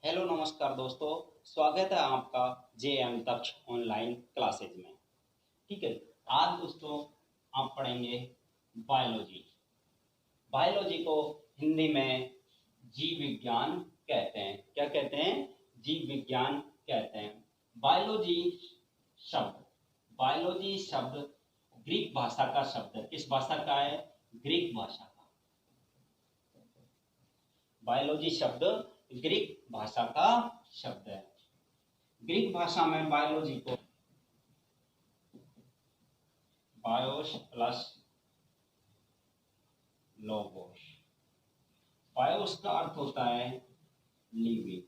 Hello नमस्कार दोस्तों। स्वागत है आपका JM दक्ष ऑनलाइन क्लासेज में। ठीक है। आज दोस्तों आप पढ़ेंगे बायोलॉजी। बायोलॉजी को हिंदी में जीव विज्ञान कहते हैं। क्या कहते हैं? जीव विज्ञान कहते हैं। बायोलॉजी शब्द ग्रीक भाषा का शब्द है। किस भाषा का है? ग्रीक भाषा का। बायोलॉजी शब्द ग्रीक भाषा का शब्द है। ग्रीक भाषा में बायोलॉजी को बायोस प्लस लोगोस। बायोस का अर्थ होता है लिविंग।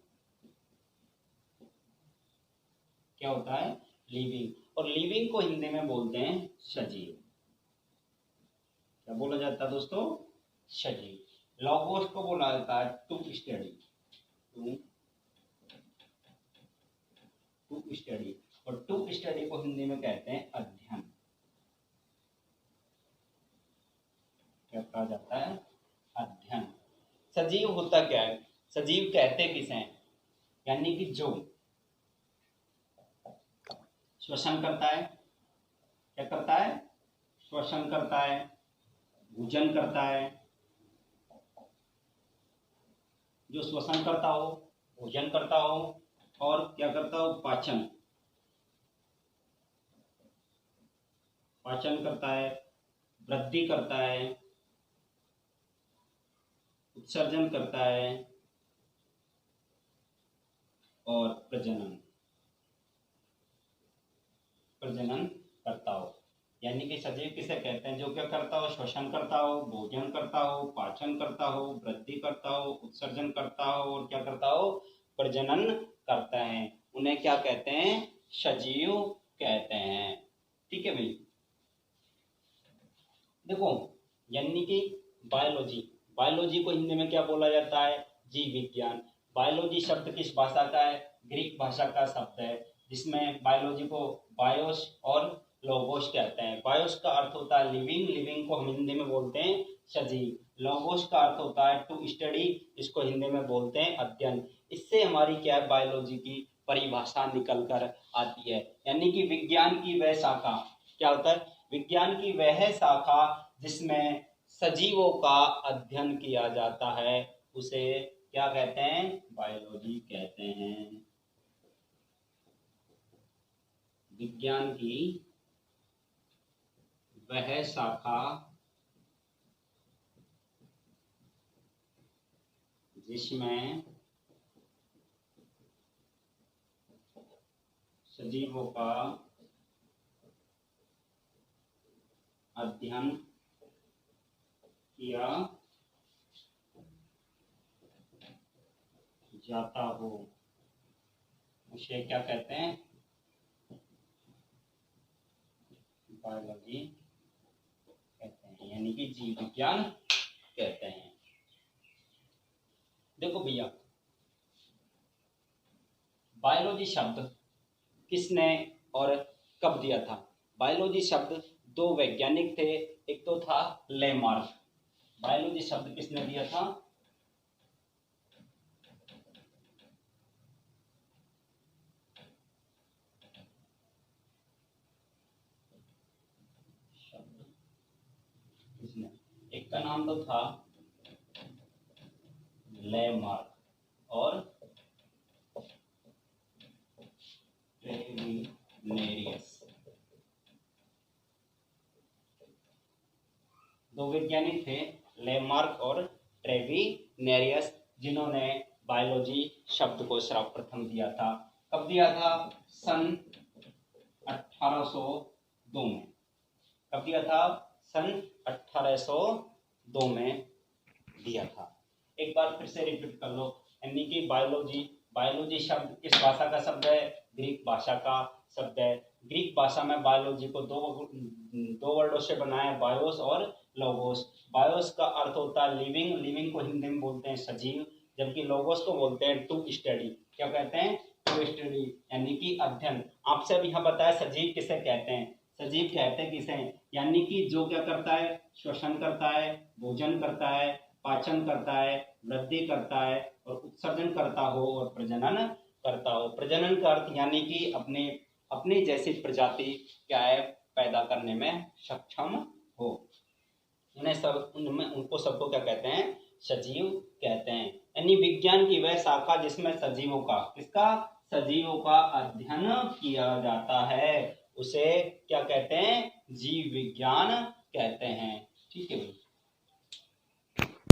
क्या होता है? लिविंग। और लिविंग को हिंदी में बोलते हैं सजीव। क्या बोला जाता है दोस्तों? सजीव। लोगोस को बोला जाता है टू स्टडी। To study. और टू स्टडी को हिंदी में कहते हैं अध्ययन। क्या कहा जाता है? अध्ययन। सजीव होता क्या है? सजीव कहते किसे हैं? यानी कि जो श्वसन करता है। क्या करता है? श्वसन करता है, भोजन करता है। जो श्वसन करता हो, भोजन करता हो और क्या करता हो? पाचन करता है, वृद्धि करता है, उत्सर्जन करता है और प्रजनन करता हो। यानी कि सजीव किसे कहते हैं? जो क्या करता हो? श्वसन करता हो, भोजन करता हो, पाचन करता हो, वृद्धि करता हो, उत्सर्जन करता हो और क्या करता हो? प्रजनन करता है। उन्हें क्या कहते हैं? सजीव कहते हैं। ठीक है भाई। देखो, यानी कि बायोलॉजी को हिंदी में क्या बोला जाता है? जीव विज्ञान। बायोलॉजी शब्द किस भाषा का है? ग्रीक भाषा का शब्द है, जिसमें बायोलॉजी को बायोस और लोगोस कहते हैं। बायोस का अर्थ होता है लिविंग। लिविंग को हम हिंदी में बोलते हैं सजीव। लोगोस का अर्थ होता है टू स्टडी। इसको हिंदी में बोलते हैं अध्ययन। इससे हमारी क्या है? बायोलॉजी की परिभाषा निकल कर आती है। यानी कि विज्ञान की वह शाखा। क्या होता है? विज्ञान की वह शाखा जिसमें सजीवों का अध्ययन किया जाता है, उसे क्या कहते हैं? बायोलॉजी कहते हैं। विज्ञान की वह शाखा जिसमें सजीवों का अध्ययन किया जाता हो, उसे क्या कहते हैं? बायोलॉजी कहते हैं। यानी कि जीव विज्ञान कहते हैं। देखो भैया, बायोलॉजी शब्द किसने और कब दिया था? बायोलॉजी शब्द दो वैज्ञानिक थे। एक तो था लेमार्क। बायोलॉजी शब्द किसने दिया था? किसने? एक का नाम तो था लेमार्क और ट्रेविनेरियस। दो वैज्ञानिक थे, लेमार्क और ट्रेविनेरियस, जिन्होंने बायोलॉजी शब्द को सर्वप्रथम दिया था। कब दिया था? सन 1802 में। कब दिया था? सन 1802 में दिया था। एक बार फिर से रिपीट कर लो। यानी कि बायोलॉजी शब्द किस भाषा का शब्द है? ग्रीक भाषा का शब्द है। ग्रीक भाषा में बायोलॉजी को दो वर्डों से बनाया है, बायोस और लोगोस। बायोस का अर्थ होता है लिविंग। लिविंग को हिंदी में बोलते हैं सजीव, जबकि लोगोस को बोलते हैं टू स्टडी। क्या कहते हैं? टू स्टडी, यानी कि अध्ययन। आपसे अभी यहाँ बताया सजीव किसे कहते हैं। सजीव कहते हैं किसे? यानी कि जो क्या करता है? श्वसन करता है, भोजन करता है, पाचन करता है, वृद्धि करता है और उत्सर्जन करता हो और प्रजनन करता हो। प्रजनन का अर्थ यानी कि अपने अपनी जैसी प्रजाति क्या है पैदा करने में सक्षम हो। उनको सबको क्या कहते हैं, सजीव कहते हैं। यानी विज्ञान की वह शाखा जिसमें सजीवों का अध्ययन किया जाता है उसे क्या कहते हैं, जीव विज्ञान कहते हैं। ठीक है।